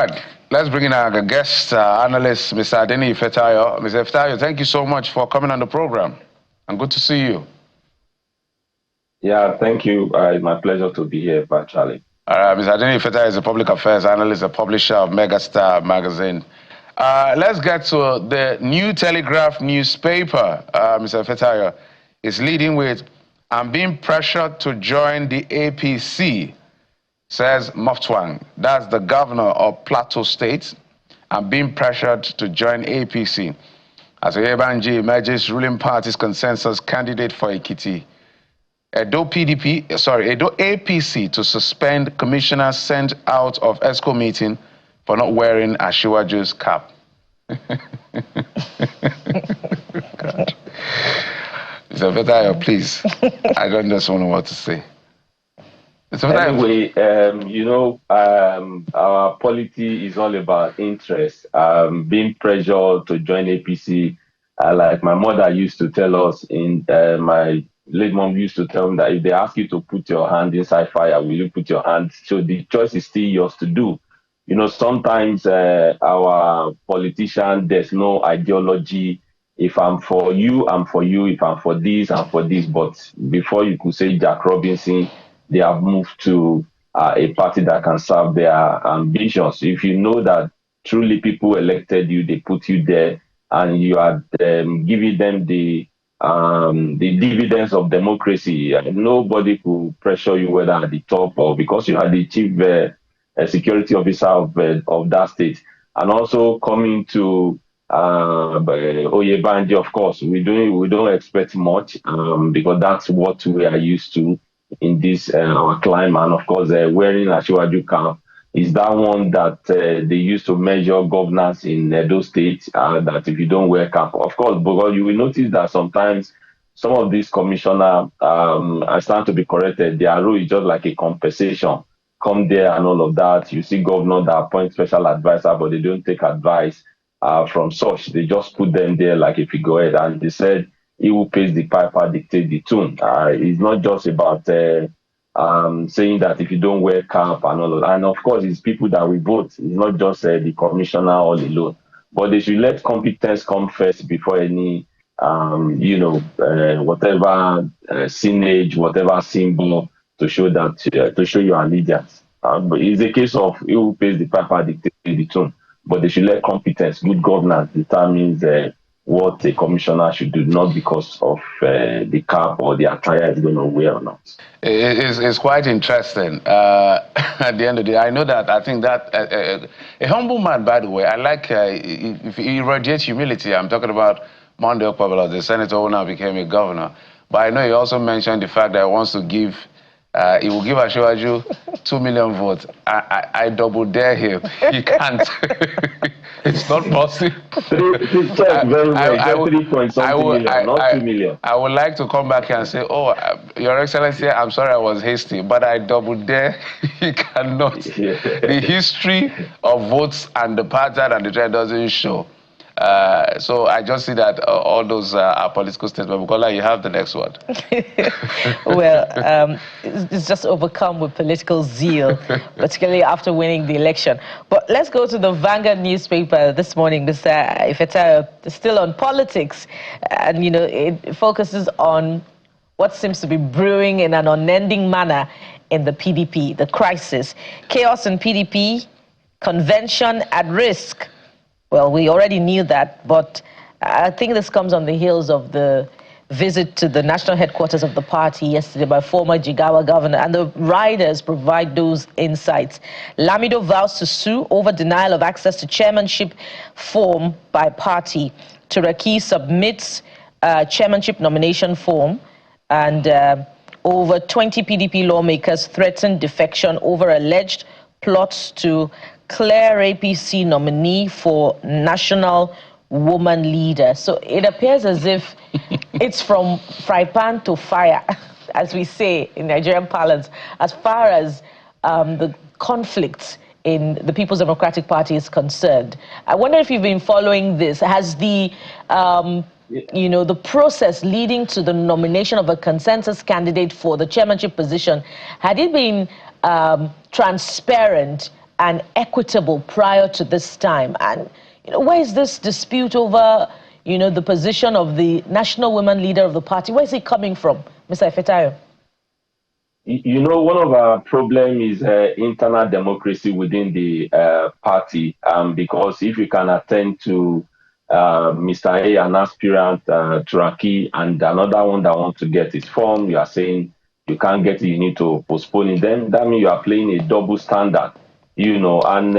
right, let's bring in our guest analyst, Mr. Adeni Ifetayo. Mr. Ifetayo, thank you so much for coming on the program, and good to see you. Yeah, thank you. It's my pleasure to be here virtually. Mr. Adeni Ifetayo is a public affairs analyst, a publisher of Megastar magazine. Let's get to the New Telegraph newspaper. Mr. Ifetayo is leading with, "I'm being pressured to join the APC," says Moftwang. That's the governor of Plateau State. "I'm being pressured to join APC as Oyebanji emerges ruling party's consensus candidate for Ekiti. Edo APC to suspend commissioner sent out of ESCO meeting for not wearing Ashiwaju's cap." God. Mr. Ifetayo, please. I don't just know what to say. Anyway, our polity is all about interest. Being pressured to join APC, like my mother used to tell us, my late mom used to tell me that if they ask you to put your hand inside fire, will you put your hand? So the choice is still yours to do. Sometimes our politician, there's no ideology. If I'm for you, I'm for you. If I'm for this, I'm for this. But before you could say Jack Robinson, they have moved to a party that can serve their ambitions. If you know that truly people elected you, they put you there, and you are giving them the dividends of democracy, nobody could pressure you, whether at the top or because you are the chief security officer of that state. And also coming to Oyebanji, of course, we don't expect much because that's what we are used to in this our climate. And of course, wearing Ashiwaju cap is that one that they used to measure governance in those states. That if you don't wear cap, of course, because you will notice that sometimes some of these commissioners, I stand to be corrected, their role is just like a compensation. Come there and all of that. You see governors that appoint special advisor, but they don't take advice from such. They just put them there like a figurehead. And they said, "He who pays the piper dictates the tune." It's not just about saying that if you don't wear cap and all of that. And of course, it's people that we vote. It's not just the commissioner all alone. But they should let competence come first before any, whatever signage, whatever symbol to show that to show your allegiance. But it's a case of he who pays the piper dictates the tune. But they should let competence, good governance determines what a commissioner should do, not because of the cap or the attire is going to wear or not. It's quite interesting. At the end of the day, I know that, I think that a humble man, by the way, I like, if he radiates humility. I'm talking about Monday Okpabala, the senator who now became a governor. But I know he also mentioned the fact that he wants to give, he will give Ashiwaju 2 million votes. I double dare him. He can't. It's not possible. 3.something million. I would like to come back here and say, "Oh, Your Excellency, I'm sorry I was hasty, but I double dare." He cannot. Yeah. The history of votes and the pattern and the trend doesn't show. So I just see that all those are political statements. Bukola, you have the next one. Well, it's just overcome with political zeal, particularly after winning the election. But let's go to the Vanguard newspaper this morning. Mr. Ifetayo, still on politics, and it focuses on what seems to be brewing in an unending manner in the PDP, the crisis. Chaos in PDP, convention at risk. Well, we already knew that, but I think this comes on the heels of the visit to the national headquarters of the party yesterday by former Jigawa governor, and the riders provide those insights. Lamido vows to sue over denial of access to chairmanship form by party. Turaki submits chairmanship nomination form, and over 20 PDP lawmakers threaten defection over alleged plots to clear APC nominee for national woman leader. So it appears as if it's from fry pan to fire, as we say in Nigerian parlance, as far as the conflicts in the People's Democratic Party is concerned. I wonder if you've been following this. Has the the process leading to the nomination of a consensus candidate for the chairmanship position, had it been transparent and equitable prior to this time? And where is this dispute over the position of the national women leader of the party? Where is it coming from, Mr. Ifetayo? One of our problems is internal democracy within the party, because if you can attend to Mr. A, an aspirant, Turaki, and another one that wants to get his form, you are saying you can't get it, you need to postpone it. Then that means you are playing a double standard, and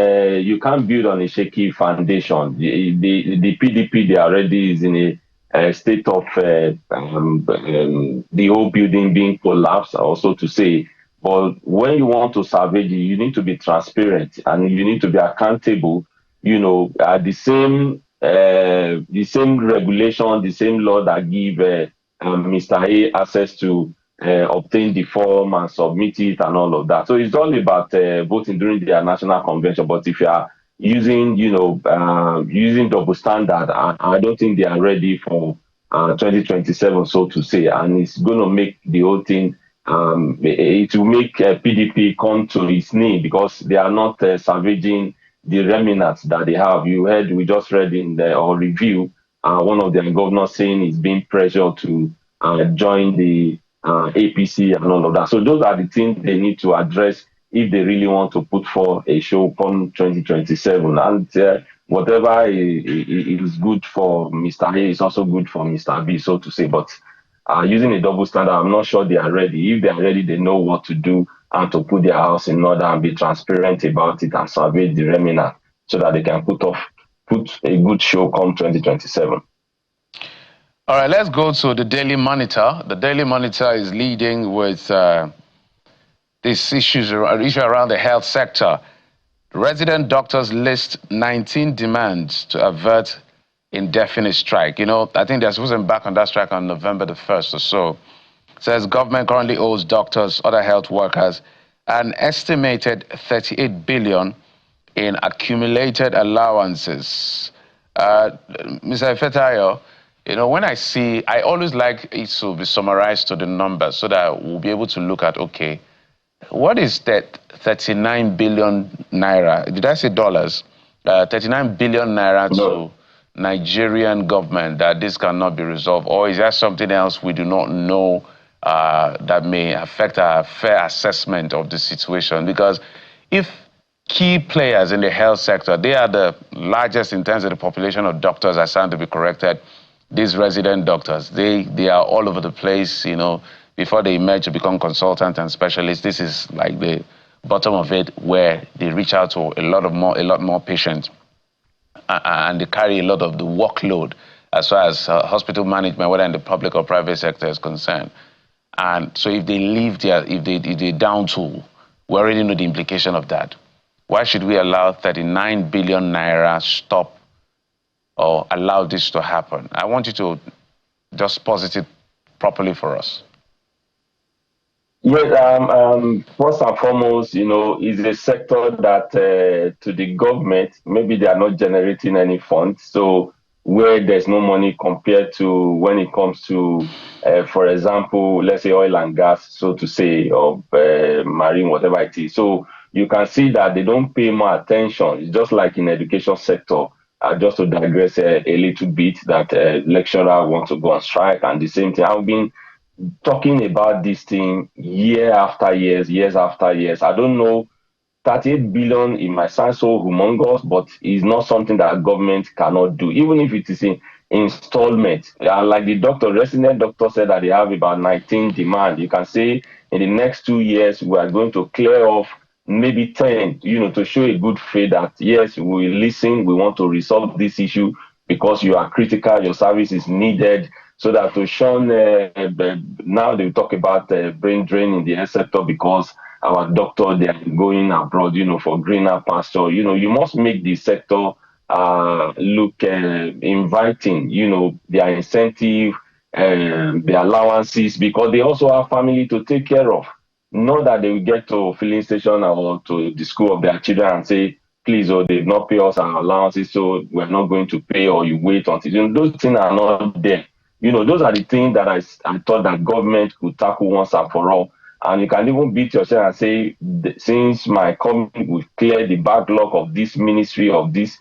you can't build on a shaky foundation. The PDP, they already is in a state of the whole building being collapsed, also to say. But when you want to salvage it, you need to be transparent and you need to be accountable. The same regulation, the same law that give Mr. A access to obtain the form and submit it and all of that. So it's all about voting during their national convention. But if you are using double standard, I don't think they are ready for 2027, so to say, and it's going to make the whole thing. It will make PDP come to its knee because they are not salvaging the remnants that they have. We just read in the review, one of their governors saying he's being pressured to join the APC and all of that. So those are the things they need to address if they really want to put forth a show come 2027. And whatever is good for Mr. A is also good for Mr. B, so to say. But using a double standard, I'm not sure they are ready. If they are ready, they know what to do and to put their house in order and be transparent about it and salvage the remnant so that they can put a good show come 2027. All right, let's go to the Daily Monitor. The Daily Monitor is leading with these issues around the health sector. Resident doctors list 19 demands to avert indefinite strike. I think they're supposed to be back on that strike on November the 1st or so. It says government currently owes doctors, other health workers, an estimated 38 billion in accumulated allowances. Mr. Ifetayo, when I always like it to be summarized to the numbers so that we'll be able to look at, okay, what is that 39 billion naira? Did I say dollars? 39 billion naira to Nigerian government that this cannot be resolved? Or is there something else we do not know that may affect our fair assessment of the situation? Because if key players in the health sector, they are the largest in terms of the population of doctors, I stand to be corrected, these resident doctors, they are all over the place, before they emerge to become consultants and specialists. This is like the bottom of it, where they reach out to a lot more patients, and they carry a lot of the workload as far as hospital management, whether in the public or private sector, is concerned. And so if they leave if they down tool, we already know the implication of that. Why should we allow 39 billion naira stop or allow this to happen? I want you to just posit it properly for us. Yes, first and foremost, is a sector that to the government, maybe they are not generating any funds. So where there's no money compared to when it comes to, for example, let's say oil and gas, so to say, or marine, whatever it is. So you can see that they don't pay more attention. It's just like in education sector. Just to digress a little bit, that lecturer wants to go on strike, and the same thing. I've been talking about this thing year after years after years. I don't know, 38 billion, it might sound so humongous, but it's not something that government cannot do, even if it is in installment. Like the resident doctor said that they have about 19 demand. You can say in the next 2 years, we are going to clear off maybe 10, to show a good faith that, yes, we listen, we want to resolve this issue because you are critical, your service is needed. So that to shun, now they talk about brain drain in the health sector because our doctor, they are going abroad, for greener pasture. You must make the sector look inviting, their incentive, their allowances, because they also have family to take care of. Not that they will get to filling station or to the school of their children and say, please, or they've not pay us our allowances, so we're not going to pay, or you wait until, those things are not there. Those are the things that I thought that government could tackle once and for all. And you can even beat yourself and say, since my coming will clear the backlog of this ministry, of this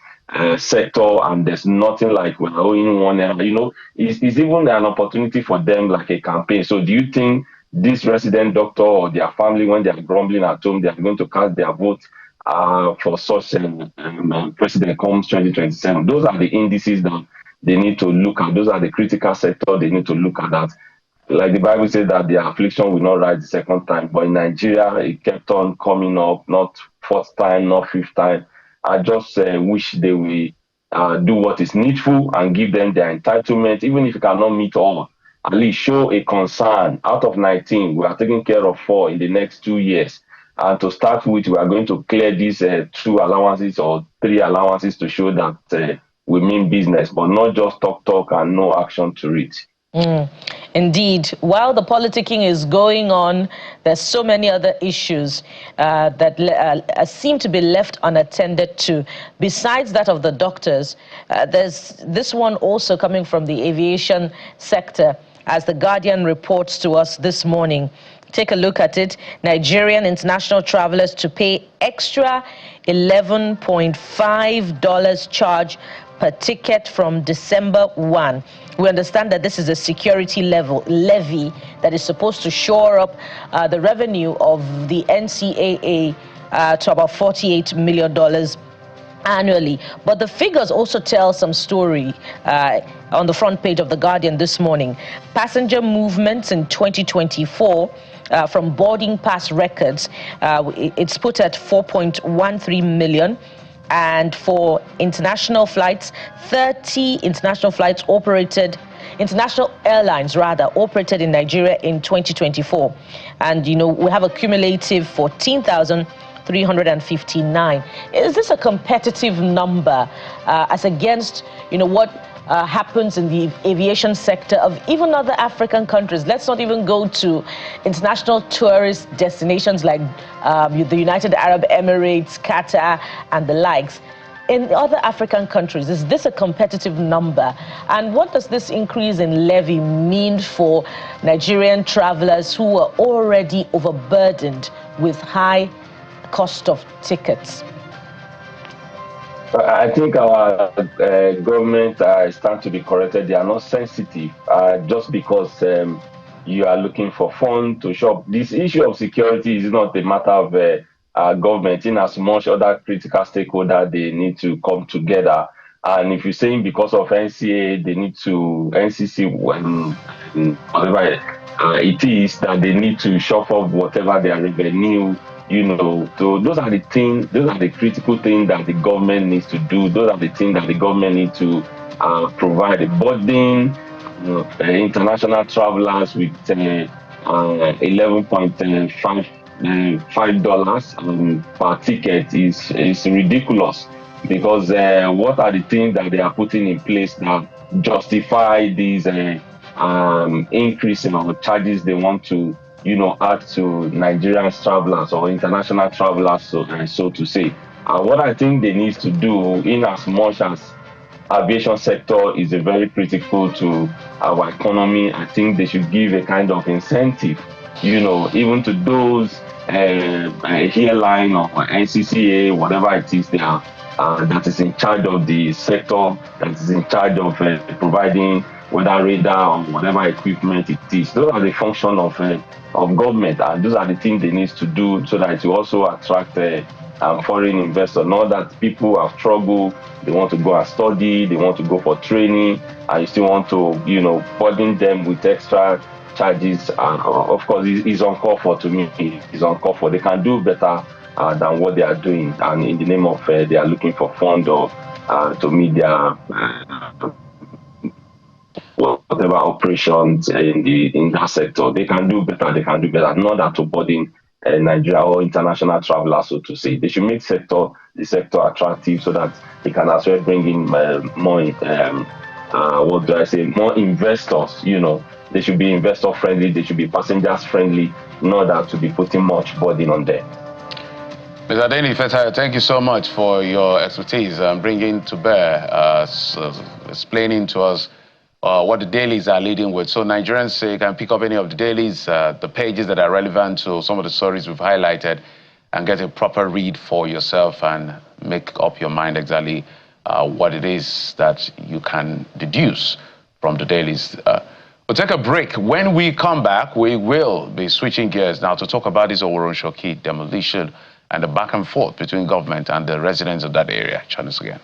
sector, and there's nothing like we're owing one, it's even an opportunity for them, like a campaign. So do you think this resident doctor or their family, when they are grumbling at home, they are going to cast their vote for such president comes 2027? Those are the indices that they need to look at. Those are the critical sector they need to look at. That, like the Bible says, that their affliction will not rise the second time. But in Nigeria, it kept on coming up, not fourth time, not fifth time. I just wish they will do what is needful and give them their entitlement, even if you cannot meet all. At least show a concern. Out of 19, we are taking care of 4 in the next 2 years. And to start with, we are going to clear these 2 allowances or 3 allowances to show that we mean business, but not just talk and no action to it. Indeed. While the politicking is going on, there's so many other issues that seem to be left unattended to. Besides that of the doctors, there's this one also coming from the aviation sector, as the Guardian reports to us this morning. Take a look at it. Nigerian international travelers to pay extra $11.5 charge per ticket from December 1. We understand that this is a security levy that is supposed to shore up the revenue of the NCAA to about $48 million annually. But the figures also tell some story on the front page of The Guardian this morning. Passenger movements in 2024 from boarding pass records, it's put at 4.13 million. And for international flights, 30 international airlines operated in Nigeria in 2024. And, we have a cumulative 14,359. Is this a competitive number as against, what happens in the aviation sector of even other African countries? Let's not even go to international tourist destinations like the United Arab Emirates, Qatar, and the likes. In other African countries, is this a competitive number? And what does this increase in levy mean for Nigerian travelers who are already overburdened with high cost of tickets? I think our government stand to be corrected. They are not sensitive just because you are looking for funds to shop. This issue of security is not a matter of government. In as much other critical stakeholders, they need to come together. And if you're saying because of NCA, they need to, NCC, whatever it is, that they need to shop off whatever their revenue, so those are the things, those are the critical things that the government needs to do. Those are the things that the government needs to provide. A burden, international travelers with $11.5 per ticket is ridiculous, because what are the things that they are putting in place that justify these increase in charges they want to add to Nigerian travelers or international travelers, so to say. What I think they need to do, in as much as aviation sector is a very critical to our economy, I think they should give a kind of incentive, even to those airline or NCCA, whatever it is they are, that is in charge of the sector, that is in charge of providing whether radar or whatever equipment it is. Those are the function of government, and those are the things they need to do so that it will also attract foreign investors. Not that people have struggled, they want to go and study, they want to go for training, and you still want to, burden them with extra charges. And of course, it's uncalled for to me. It's uncalled for. They can do better than what they are doing, and in the name of they are looking for fund or to meet their whatever operations in that sector. They can do better. They can do better. Not that to burden Nigeria or international travelers, so to say. They should make the sector attractive so that they can as well bring in more more investors. They should be investor friendly. They should be passengers friendly. Not that to be putting much burden on them. Mr. Deni Fetayo, thank you so much for your expertise and bringing to bear, explaining to us what the dailies are leading with. So Nigerians say can pick up any of the dailies, the pages that are relevant to some of the stories we've highlighted, and get a proper read for yourself and make up your mind exactly what it is that you can deduce from the dailies. We'll take a break. When we come back, we will be switching gears now to talk about this Oworonshoki demolition and the back and forth between government and the residents of that area. Join us again.